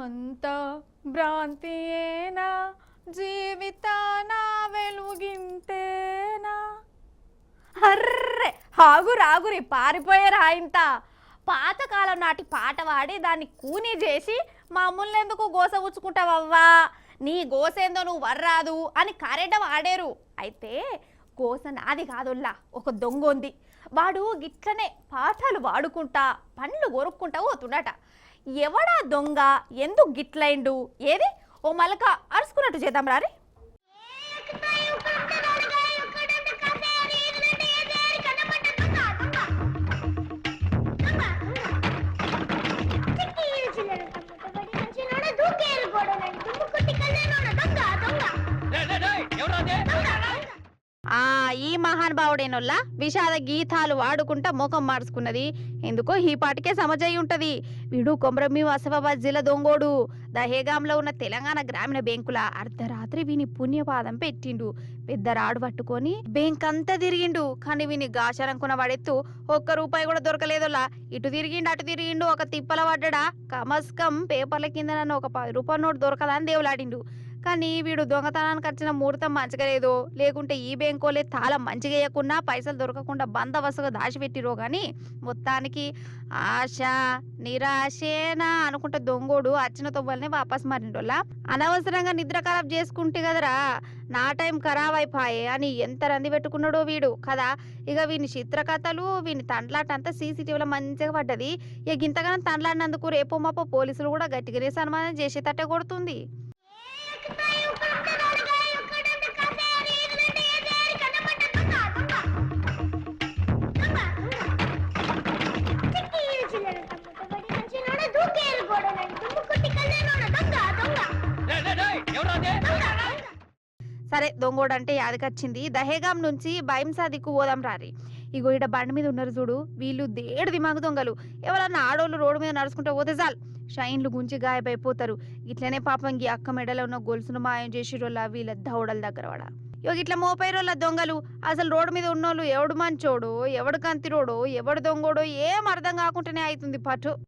అంత భ్రాంతియేనా జీవితాన వెలుగింతేనా. అర్రే ఆగురి పారిపోయారా ఇంత పాతకాలం నాటి పాట పాడి దాన్ని కూని చేసి మామూలు ఎందుకు గోస ఉచ్చుకుంటావవ్వా, నీ గోసేందో నువ్వు వర్రాదు అని కరెంట్ వాడారు. అయితే గోస నాది కాదుల్లా, ఒక దొంగ ఉంది. వాడు గిట్లనే పాటలు వాడుకుంటా పండ్లు కొరుక్కుంటా పోతుండట. ఎవడా దొంగ, ఎందుకు గిట్లైండు, ఏది ఓ మలక అరుచుకున్నట్టు చేద్దాం రారి. ఈ మహానుభావుడేనొల్లా విషాద గీతాలు వాడుకుంటా ముఖం మార్చుకున్నది. ఎందుకో ఈ పాటికే సమజయి ఉంటది. వీడు కొమరంభీం ఆసిఫాబాద్ జిల్లా దొంగోడు. దహేగాంలో ఉన్న తెలంగాణ గ్రామీణ బ్యాంకుల అర్ధరాత్రి వీని పుణ్యపాదం పెట్టిండు. పెద్ద రాడు పట్టుకొని బ్యాంక్ అంతా తిరిగిండు. కానీ వీని గాచారనుకున్న వాడెత్తు ఒక్క రూపాయి కూడా దొరకలేదోలా. ఇటు తిరిగిండు అటు తిరిగిండు, ఒక తిప్పల పడ్డా. కమస్కం పేపర్ల కింద నన్ను ఒక 10 రూపాయల నోటు దొరకదని దేవులాడిండు. కానీ వీడు దొంగతనానికి వచ్చిన ముహూర్తం మంచిగా లేదో, లేకుంటే ఈ బ్యాంకోలే తాళం మంచిగా వేయకుండా పైసలు దొరకకుండా బందవసగా దాచిపెట్టిరో కానీ మొత్తానికి ఆశ నిరాశేనా అనుకుంటే దొంగోడు వచ్చిన తొవ్వలనే వాపస్ మారిండోలా. అనవసరంగా నిద్ర ఖరాబ్ చేసుకుంటే కదరా నా టైం ఖరాబ్ అయిపోయే అని ఎంత రంది పెట్టుకున్నాడో వీడు కదా. ఇక వీని చిత్రకథలు వీని తండ్లాట అంతా సీసీటీవీలో మంచిగా పడ్డది. ఇక ఇంతగానో తండ్లాడినందుకు రేపో మాపో పోలీసులు కూడా గట్టిగానే సన్మానం చేసేటట్టే కొడుతుంది. సరే దొంగోడంటే యాదకొచ్చింది. దహేగాం నుంచి భయంసా దిక్కు పోదాం రారి. ఇగో ఈడ బండి మీద ఉన్నారు చూడు, వీళ్ళు దేడు దిమాగు దొంగలు. ఎవరన్నా ఆడోళ్ళు రోడ్డు మీద నడుచుకుంటే పోతే చాలు షైన్లు గుంచి గాయపడిపోతారు. ఇట్లనే పాపం ఈ అక్క మెడలో ఉన్న గొలుసును మాయం చేసిరోళ్ళ వీళ్ళ దౌడల దగ్గర వాడ. ఇక ఇట్లా మోపైరోళ్ళ దొంగలు. అసలు రోడ్డు మీద ఉన్నోళ్ళు ఎవడు మంచోడో ఎవడు కంతిరోడో ఎవడు దొంగోడో ఏం అర్థం కాకుండానే అవుతుంది పట్టు.